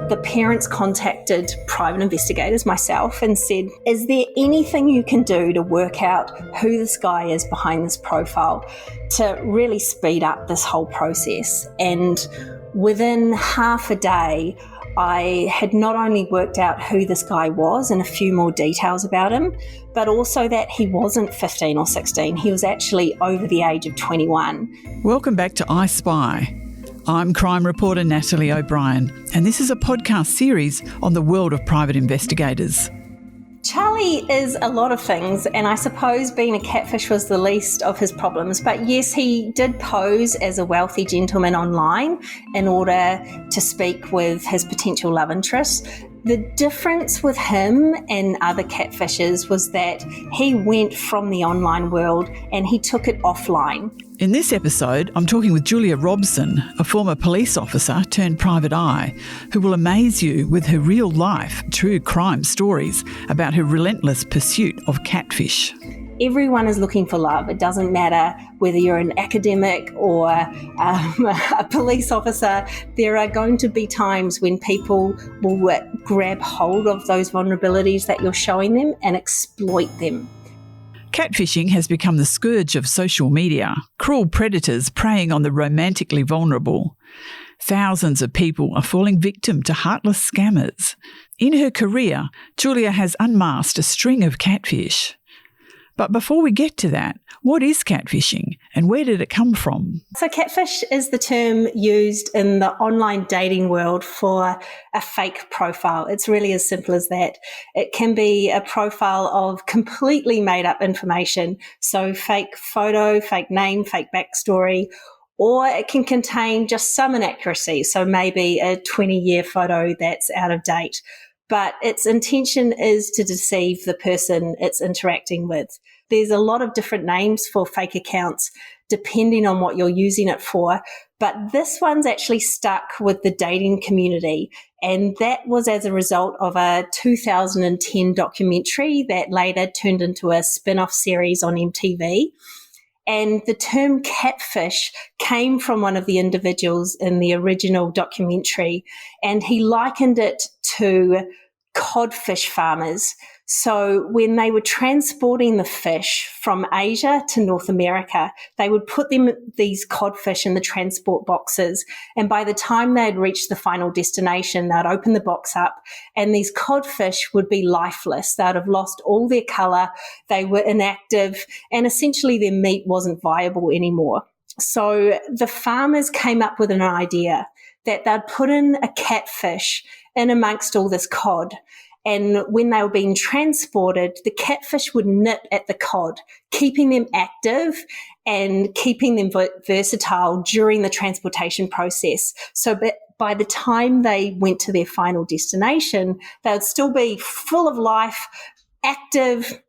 the parents contacted private investigators, myself, and said, is there anything you can do to work out who this guy is behind this profile to really speed up this whole process? And within half a day, I had not only worked out who this guy was and a few more details about him, but also that he wasn't 15 or 16. He was actually over the age of 21. Welcome back to I Spy. I'm crime reporter Natalie O'Brien, and this is a podcast series on the world of private investigators. Charlie is a lot of things, and I suppose being a catfish was the least of his problems. But yes, he did pose as a wealthy gentleman online in order to speak with his potential love interest. The difference with him and other catfishers was that he went from the online world and he took it offline. In this episode, I'm talking with Julia Robson, a former police officer turned private eye, who will amaze you with her real-life true crime stories about her relentless pursuit of catfish. Everyone is looking for love. It doesn't matter whether you're an academic or a police officer. There are going to be times when people will grab hold of those vulnerabilities that you're showing them and exploit them. Catfishing has become the scourge of social media, cruel predators preying on the romantically vulnerable. Thousands of people are falling victim to heartless scammers. In her career, Julia has unmasked a string of catfish. But before we get to that, what is catfishing and where did it come from? So catfish is the term used in the online dating world for a fake profile. It's really as simple as that. It can be a profile of completely made up information, so fake photo, fake name, fake backstory, or it can contain just some inaccuracy, so maybe a 20-year photo that's out of date. But its intention is to deceive the person it's interacting with. There's a lot of different names for fake accounts depending on what you're using it for, but this one's actually stuck with the dating community, and that was as a result of a 2010 documentary that later turned into a spin-off series on MTV. And the term catfish came from one of the individuals in the original documentary, and he likened it to codfish farmers. So when they were transporting the fish from Asia to North America, they would put these codfish in the transport boxes. And by the time they'd reached the final destination, they'd open the box up and these codfish would be lifeless. They'd have lost all their colour. They were inactive and essentially their meat wasn't viable anymore. So the farmers came up with an idea that they'd put in a catfish in amongst all this cod. And when they were being transported, the catfish would nip at the cod, keeping them active and keeping them versatile during the transportation process. So by the time they went to their final destination, they would still be full of life, active,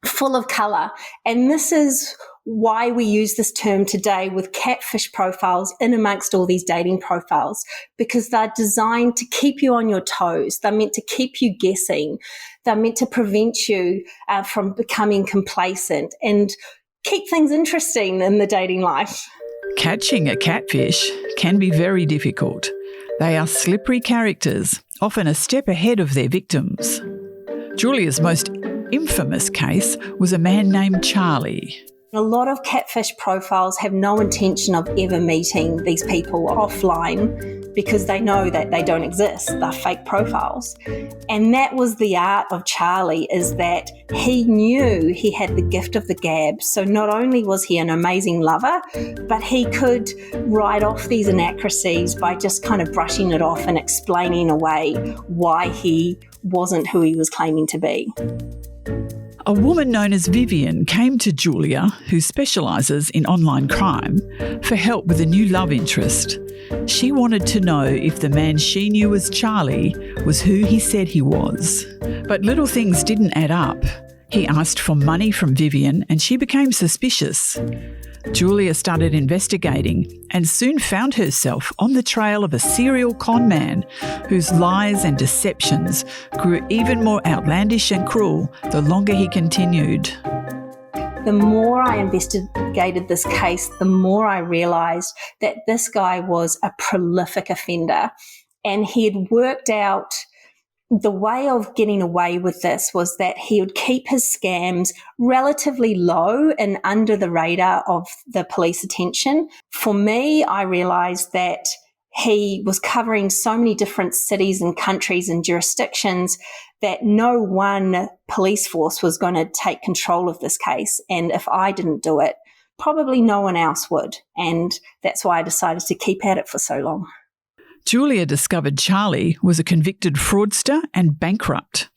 full of colour. And this is why we use this term today with catfish profiles in amongst all these dating profiles, because they're designed to keep you on your toes. They're meant to keep you guessing. They're meant to prevent you from becoming complacent and keep things interesting in the dating life. Catching a catfish can be very difficult. They are slippery characters, often a step ahead of their victims. Julia's most infamous case was a man named Charlie. A lot of catfish profiles have no intention of ever meeting these people offline because they know that they don't exist. They're fake profiles. And that was the art of Charlie, is that he knew he had the gift of the gab. So not only was he an amazing lover, but he could write off these inaccuracies by just kind of brushing it off and explaining away why he wasn't who he was claiming to be. A woman known as Vivian came to Julia, who specialises in online crime, for help with a new love interest. She wanted to know if the man she knew as Charlie was who he said he was. But little things didn't add up. He asked for money from Vivian and she became suspicious. Julia started investigating and soon found herself on the trail of a serial con man whose lies and deceptions grew even more outlandish and cruel the longer he continued. The more I investigated this case, the more I realised that this guy was a prolific offender. And he had worked out the way of getting away with this was that he would keep his scams relatively low and under the radar of the police attention. For me, I realized that he was covering so many different cities and countries and jurisdictions that no one police force was going to take control of this case. And if I didn't do it, probably no one else would. And that's why I decided to keep at it for so long. Julia discovered Charlie was a convicted fraudster and bankrupt.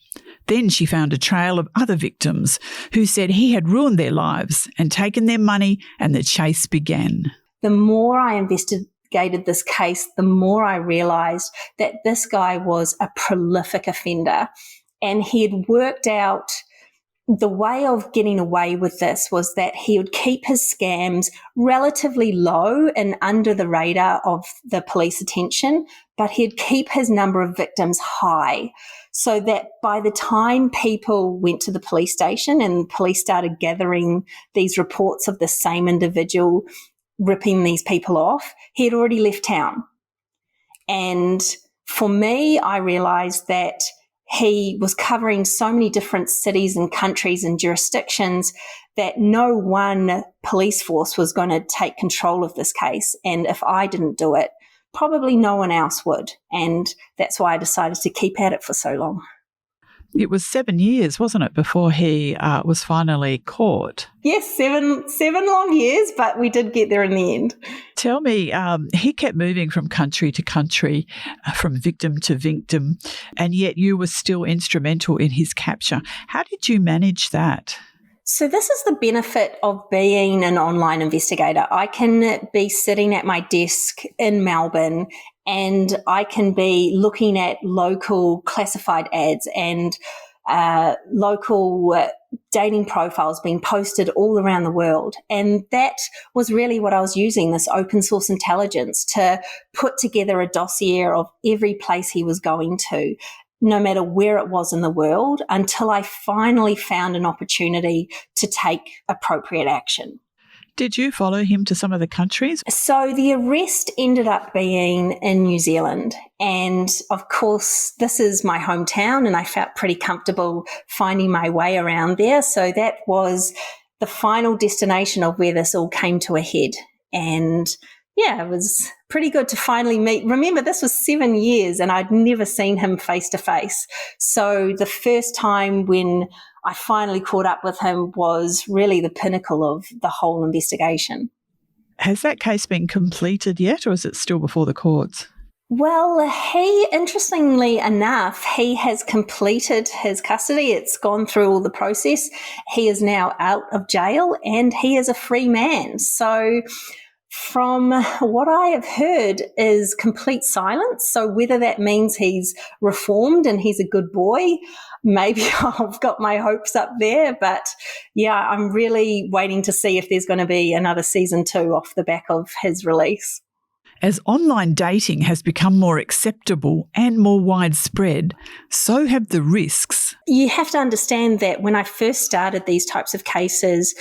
Then she found a trail of other victims who said he had ruined their lives and taken their money, and the chase began. The more I investigated this case, the more I realized that this guy was a prolific offender, and he had worked out the way of getting away with this was that he would keep his scams relatively low and under the radar of the police attention, but he'd keep his number of victims high so that by the time people went to the police station and police started gathering these reports of the same individual ripping these people off, he had already left town. And for me, I realized that he was covering so many different cities and countries and jurisdictions that no one police force was going to take control of this case. And if I didn't do it, probably no one else would. And that's why I decided to keep at it for so long. It was 7 years, wasn't it, before he was finally caught? Yes, seven long years, but we did get there in the end. Tell me, he kept moving from country to country, from victim to victim, and yet you were still instrumental in his capture. How did you manage that? So this is the benefit of being an online investigator. I can be sitting at my desk in Melbourne and I can be looking at local classified ads and local dating profiles being posted all around the world. And that was really what I was using, this open source intelligence, to put together a dossier of every place he was going to, no matter where it was in the world, until I finally found an opportunity to take appropriate action. Did you follow him to some of the countries? So the arrest ended up being in New Zealand. And of course, this is my hometown and I felt pretty comfortable finding my way around there. So that was the final destination of where this all came to a head. And yeah, it was pretty good to finally meet. Remember, this was 7 years and I'd never seen him face to face. So the first time when I finally caught up with him was really the pinnacle of the whole investigation. Has that case been completed yet, or is it still before the courts? Well, interestingly enough, he has completed his custody. It's gone through all the process. He is now out of jail and he is a free man. So from what I have heard is complete silence. So whether that means he's reformed and he's a good boy, maybe I've got my hopes up there. But yeah, I'm really waiting to see if there's going to be another season 2 off the back of his release. As online dating has become more acceptable and more widespread, so have the risks. You have to understand that when I first started these types of cases,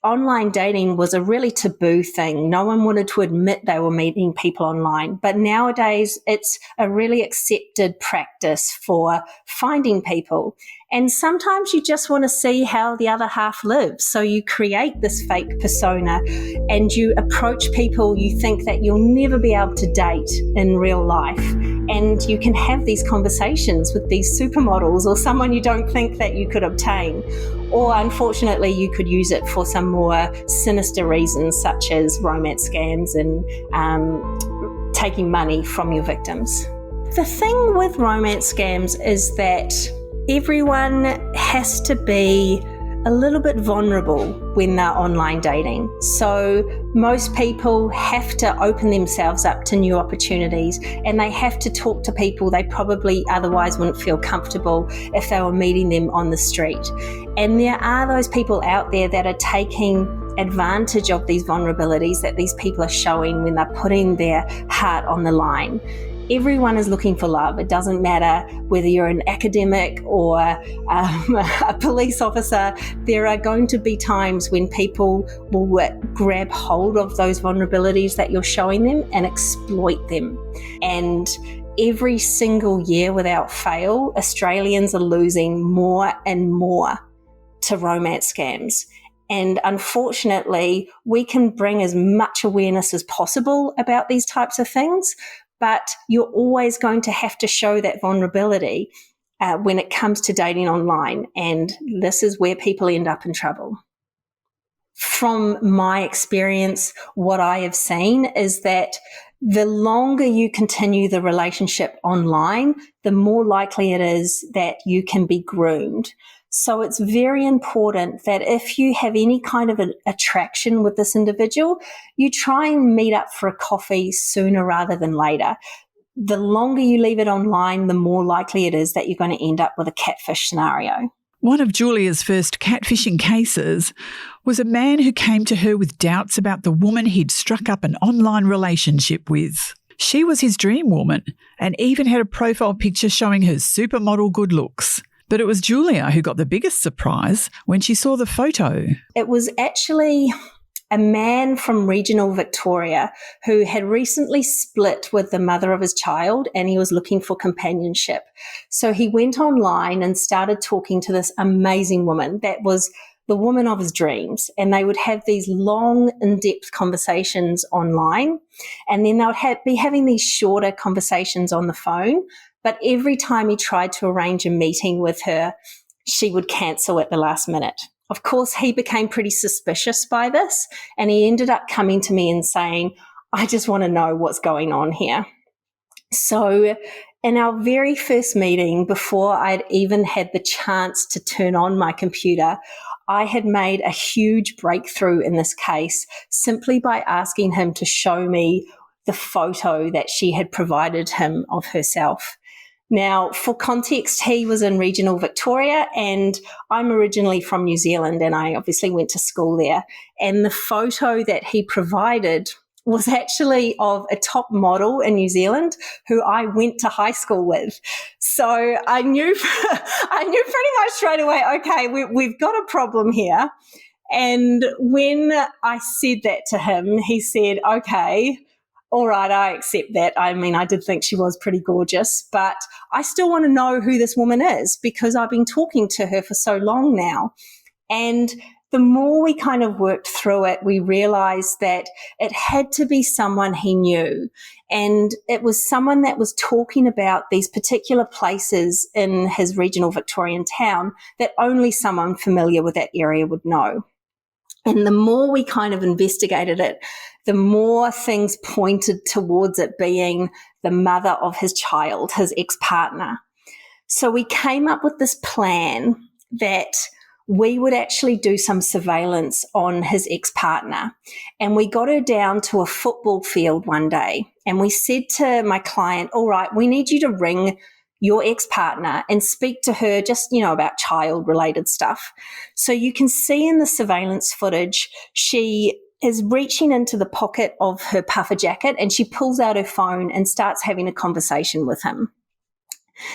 online dating was a really taboo thing. No one wanted to admit they were meeting people online. But nowadays, it's a really accepted practice for finding people. And sometimes you just want to see how the other half lives. So you create this fake persona and you approach people you think that you'll never be able to date in real life. And you can have these conversations with these supermodels or someone you don't think that you could obtain. Or unfortunately, you could use it for some more sinister reasons, such as romance scams and taking money from your victims. The thing with romance scams is that everyone has to be a little bit vulnerable when they're online dating. So most people have to open themselves up to new opportunities and they have to talk to people they probably otherwise wouldn't feel comfortable if they were meeting them on the street. And there are those people out there that are taking advantage of these vulnerabilities that these people are showing when they're putting their heart on the line. Everyone is looking for love. It doesn't matter whether you're an academic or a police officer. There are going to be times when people will grab hold of those vulnerabilities that you're showing them and exploit them. And every single year without fail, Australians are losing more and more to romance scams. And unfortunately, we can bring as much awareness as possible about these types of things, but you're always going to have to show that vulnerability when it comes to dating online. And this is where people end up in trouble. From my experience, what I have seen is that the longer you continue the relationship online, the more likely it is that you can be groomed. So it's very important that if you have any kind of an attraction with this individual, you try and meet up for a coffee sooner rather than later. The longer you leave it online, the more likely it is that you're going to end up with a catfish scenario. One of Julia's first catfishing cases was a man who came to her with doubts about the woman he'd struck up an online relationship with. She was his dream woman and even had a profile picture showing her supermodel good looks. But it was Julia who got the biggest surprise when she saw the photo. It was actually a man from regional Victoria who had recently split with the mother of his child, and he was looking for companionship. So he went online and started talking to this amazing woman that was the woman of his dreams, and they would have these long, in-depth conversations online, and then they would be having these shorter conversations on the phone. But every time he tried to arrange a meeting with her, she would cancel at the last minute. Of course, he became pretty suspicious by this, and he ended up coming to me and saying, I just want to know what's going on here. So in our very first meeting, before I'd even had the chance to turn on my computer, I had made a huge breakthrough in this case simply by asking him to show me the photo that she had provided him of herself. Now, for context, he was in regional Victoria, and I'm originally from New Zealand, and I obviously went to school there. And the photo that he provided was actually of a top model in New Zealand who I went to high school with. So I knew pretty much straight away, okay, we've got a problem here. And when I said that to him, he said, okay, all right, I accept that. I mean, I did think she was pretty gorgeous, but I still want to know who this woman is because I've been talking to her for so long now. And the more we kind of worked through it, we realized that it had to be someone he knew. And it was someone that was talking about these particular places in his regional Victorian town that only someone familiar with that area would know. And the more we kind of investigated it, the more things pointed towards it being the mother of his child, his ex-partner. So we came up with this plan that we would actually do some surveillance on his ex-partner. And we got her down to a football field one day. And we said to my client, all right, we need you to ring your ex-partner and speak to her just, about child-related stuff. So you can see in the surveillance footage, she is reaching into the pocket of her puffer jacket and she pulls out her phone and starts having a conversation with him.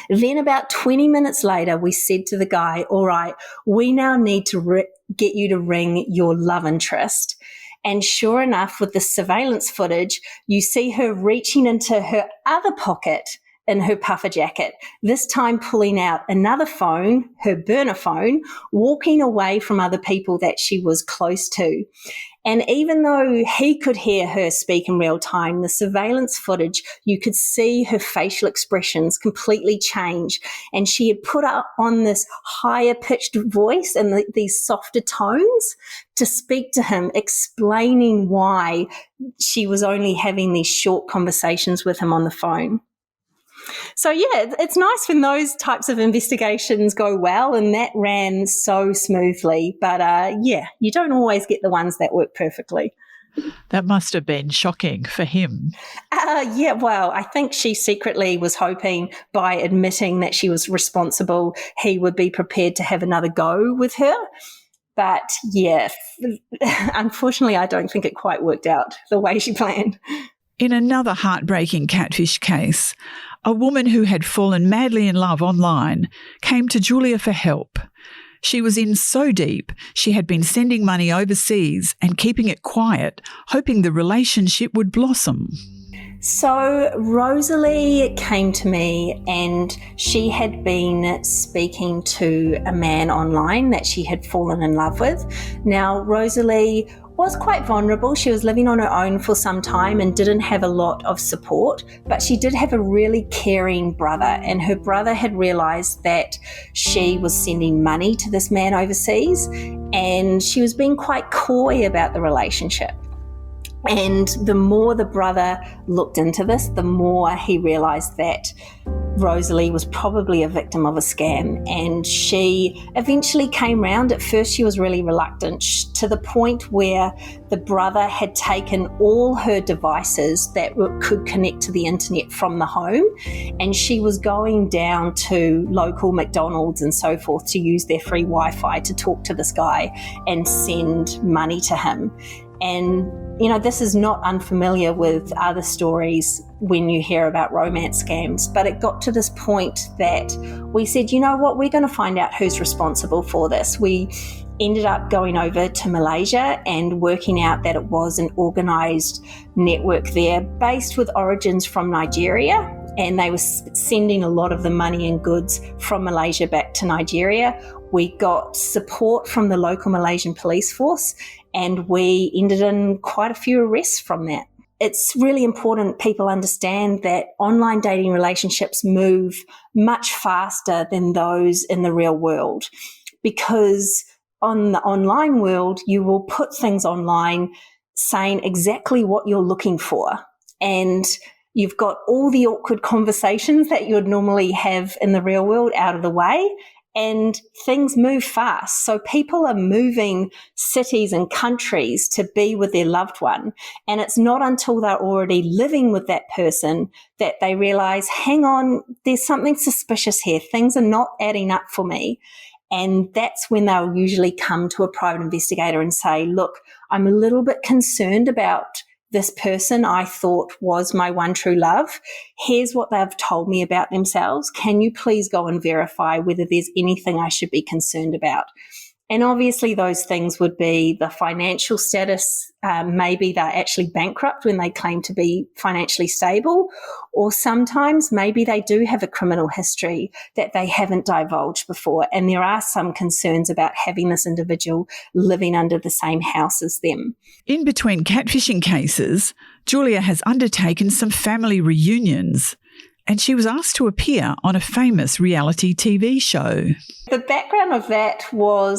Then about 20 minutes later, we said to the guy, all right, we now need to get you to ring your love interest. And sure enough, with the surveillance footage, you see her reaching into her other pocket in her puffer jacket, this time pulling out another phone, her burner phone, walking away from other people that she was close to. And even though he could hear her speak in real time, the surveillance footage, you could see her facial expressions completely change. And she had put on this higher pitched voice and these softer tones to speak to him, explaining why she was only having these short conversations with him on the phone. So, yeah, it's nice when those types of investigations go well, and that ran so smoothly. But, you don't always get the ones that work perfectly. That must have been shocking for him. Well, I think she secretly was hoping by admitting that she was responsible, he would be prepared to have another go with her. But, unfortunately, I don't think it quite worked out the way she planned. In another heartbreaking catfish case, a woman who had fallen madly in love online came to Julia for help. She was in so deep, she had been sending money overseas and keeping it quiet, hoping the relationship would blossom. So Rosalie came to me and she had been speaking to a man online that she had fallen in love with. Now, Rosalie was quite vulnerable. She was living on her own for some time and didn't have a lot of support, but she did have a really caring brother, and her brother had realised that she was sending money to this man overseas and she was being quite coy about the relationship. And the more the brother looked into this, the more he realised that Rosalie was probably a victim of a scam, and she eventually came round. At first she was really reluctant, to the point where the brother had taken all her devices that could connect to the internet from the home, and she was going down to local McDonald's and so forth to use their free Wi-Fi to talk to this guy and send money to him. And this is not unfamiliar with other stories when you hear about romance scams, but it got to this point that we said, you know what, we're going to find out who's responsible for this. We ended up going over to Malaysia and working out that it was an organised network there based with origins from Nigeria, and they were sending a lot of the money and goods from Malaysia back to Nigeria. We got support from the local Malaysian police force, and we ended in quite a few arrests from that. It's really important people understand that online dating relationships move much faster than those in the real world, because on the online world, you will put things online saying exactly what you're looking for, and you've got all the awkward conversations that you would normally have in the real world out of the way, and things move fast. So people are moving cities and countries to be with their loved one. And it's not until they're already living with that person that they realize, hang on, there's something suspicious here. Things are not adding up for me. And that's when they'll usually come to a private investigator and say, look, I'm a little bit concerned about this person I thought was my one true love. Here's what they've told me about themselves. Can you please go and verify whether there's anything I should be concerned about? And obviously those things would be the financial status. Maybe they're actually bankrupt when they claim to be financially stable, or sometimes maybe they do have a criminal history that they haven't divulged before, and there are some concerns about having this individual living under the same house as them. In between catfishing cases, Julia has undertaken some family reunions, and she was asked to appear on a famous reality TV show. The background of that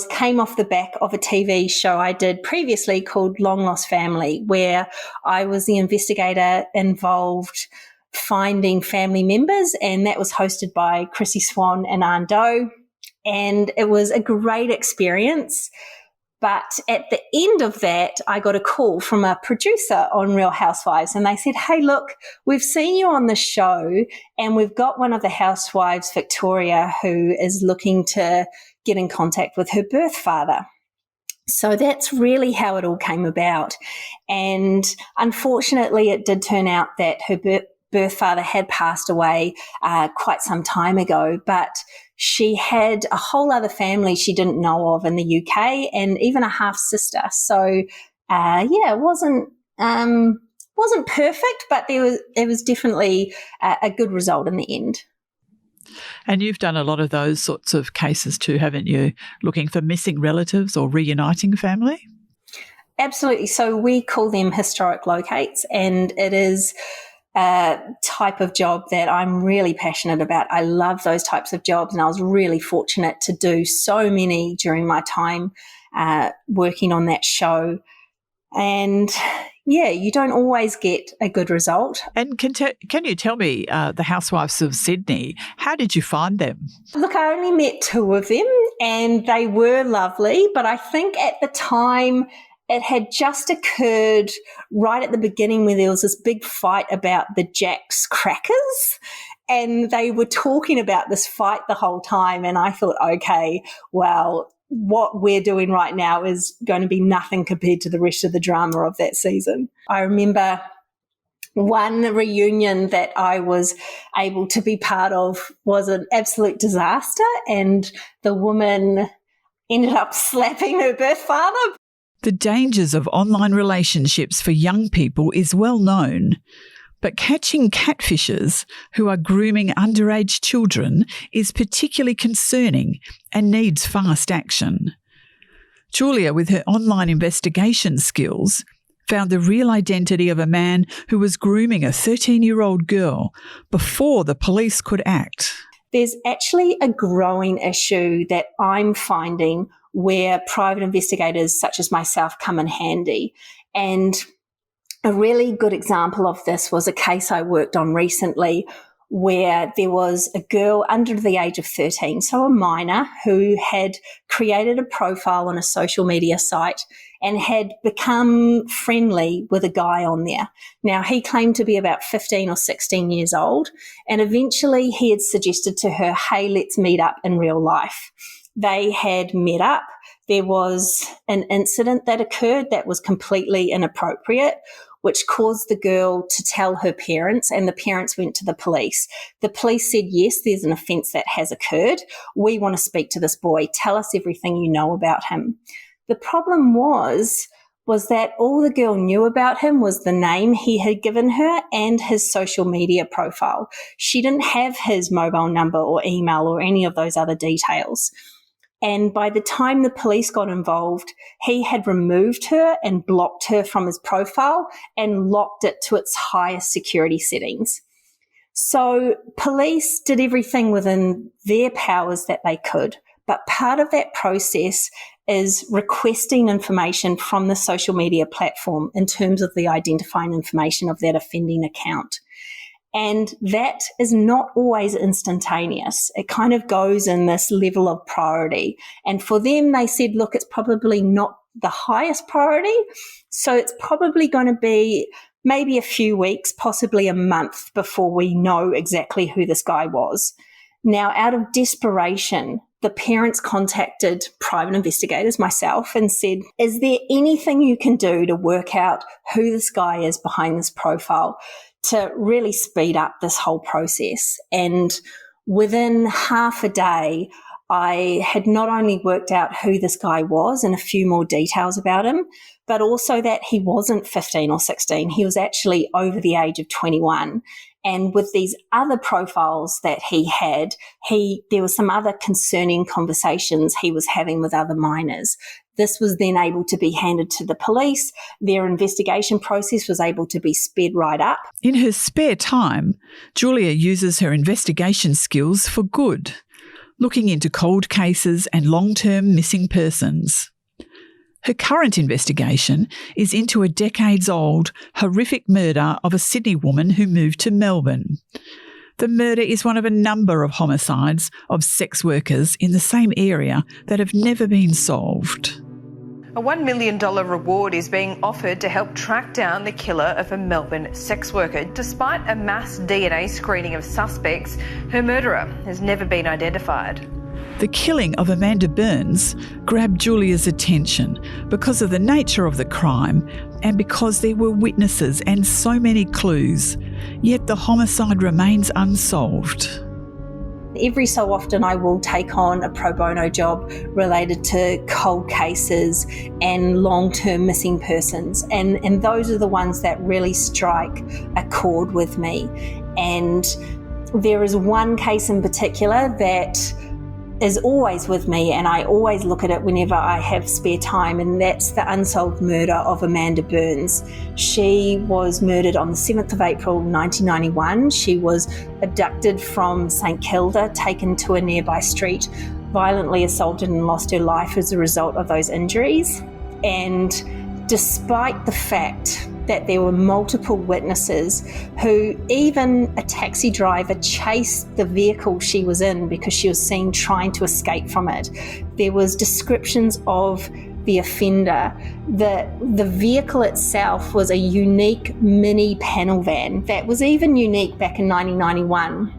came off the back of a TV show I did previously called Long Lost Family, where I was the investigator involved finding family members, and that was hosted by Chrissy Swan and Ann Doe, and it was a great experience. But at the end of that, I got a call from a producer on Real Housewives, and they said, hey, look, we've seen you on the show, and we've got one of the housewives, Victoria, who is looking to get in contact with her birth father. So that's really how it all came about. And unfortunately, it did turn out that her birth father had passed away quite some time ago, but she had a whole other family she didn't know of in the UK, and even a half sister. So, it wasn't perfect, but it was definitely a good result in the end. And you've done a lot of those sorts of cases too, haven't you? Looking for missing relatives or reuniting family? Absolutely. So we call them historic locates, and it is a type of job that I'm really passionate about. I love those types of jobs, and I was really fortunate to do so many during my time working on that show. And you don't always get a good result. And can you tell me, the Housewives of Sydney, how did you find them? Look, I only met two of them, and they were lovely, but I think at the time it had just occurred right at the beginning where there was this big fight about the Jack's crackers, and they were talking about this fight the whole time, and I thought, okay, well, what we're doing right now is going to be nothing compared to the rest of the drama of that season. I remember one reunion that I was able to be part of was an absolute disaster, and the woman ended up slapping her birth father. The dangers of online relationships for young people is well known, But catching catfishers who are grooming underage children is particularly concerning and needs fast action. Julia, with her online investigation skills, found the real identity of a man who was grooming a 13-year-old girl before the police could act. There's actually a growing issue that I'm finding where private investigators such as myself come in handy. And a really good example of this was a case I worked on recently where there was a girl under the age of 13, so a minor, who had created a profile on a social media site and had become friendly with a guy on there. Now, he claimed to be about 15 or 16 years old, and eventually he had suggested to her, hey, let's meet up in real life. They had met up. There was an incident that occurred that was completely inappropriate, which caused the girl to tell her parents, and the parents went to the police. The police said, yes, there's an offence that has occurred. We want to speak to this boy. Tell us everything you know about him. The problem was that all the girl knew about him was the name he had given her and his social media profile. She didn't have his mobile number or email or any of those other details. And by the time the police got involved, he had removed her and blocked her from his profile and locked it to its highest security settings. So police did everything within their powers that they could. But part of that process is requesting information from the social media platform in terms of the identifying information of that offending account. And that is not always instantaneous. It kind of goes in this level of priority. And for them, they said, look, it's probably not the highest priority. So it's probably going to be maybe a few weeks, possibly a month before we know exactly who this guy was. Now, out of desperation, the parents contacted private investigators, myself, and said, is there anything you can do to work out who this guy is behind this profile to really speed up this whole process? And within half a day, I had not only worked out who this guy was and a few more details about him, but also that he wasn't 15 or 16. He was actually over the age of 21. And with these other profiles that he had, there were some other concerning conversations he was having with other minors. This was then able to be handed to the police. Their investigation process was able to be sped right up. In her spare time, Julia uses her investigation skills for good, looking into cold cases and long-term missing persons. Her current investigation is into a decades-old, horrific murder of a Sydney woman who moved to Melbourne. The murder is one of a number of homicides of sex workers in the same area that have never been solved. A $1 million reward is being offered to help track down the killer of a Melbourne sex worker. Despite a mass DNA screening of suspects, her murderer has never been identified. The killing of Amanda Burns grabbed Julia's attention because of the nature of the crime and because there were witnesses and so many clues, yet the homicide remains unsolved. Every so often I will take on a pro bono job related to cold cases and long-term missing persons. And those are the ones that really strike a chord with me. And there is one case in particular that is always with me, and I always look at it whenever I have spare time, and that's the unsolved murder of Amanda Burns. She was murdered on the 7th of April 1991. She was abducted from St Kilda, taken to a nearby street, violently assaulted and lost her life as a result of those injuries. And despite the fact that there were multiple witnesses who, even a taxi driver, chased the vehicle she was in because she was seen trying to escape from it. There was descriptions of the offender. The vehicle itself was a unique mini panel van that was even unique back in 1991.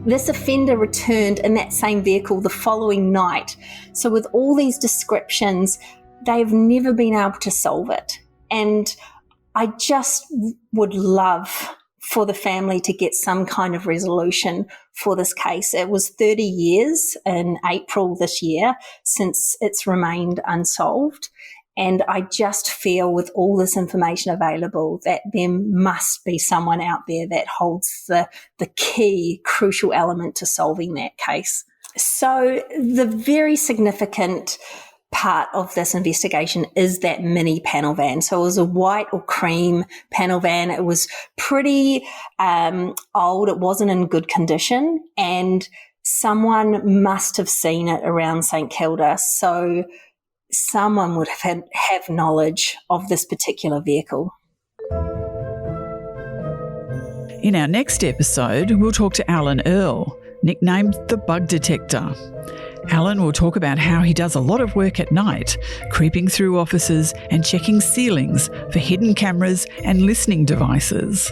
This offender returned in that same vehicle the following night. So with all these descriptions, they've never been able to solve it. And I just would love for the family to get some kind of resolution for this case. It was 30 years in April this year since it's remained unsolved. And I just feel with all this information available that there must be someone out there that holds the key crucial element to solving that case. So the very significant part of this investigation is that mini panel van. So it was a white or cream panel van. It was pretty old. It wasn't in good condition, and someone must have seen it around St Kilda. So someone would have knowledge of this particular vehicle. In our next episode, we'll talk to Alan Earle, nicknamed the Bug Detector. Alan will talk about how he does a lot of work at night, creeping through offices and checking ceilings for hidden cameras and listening devices.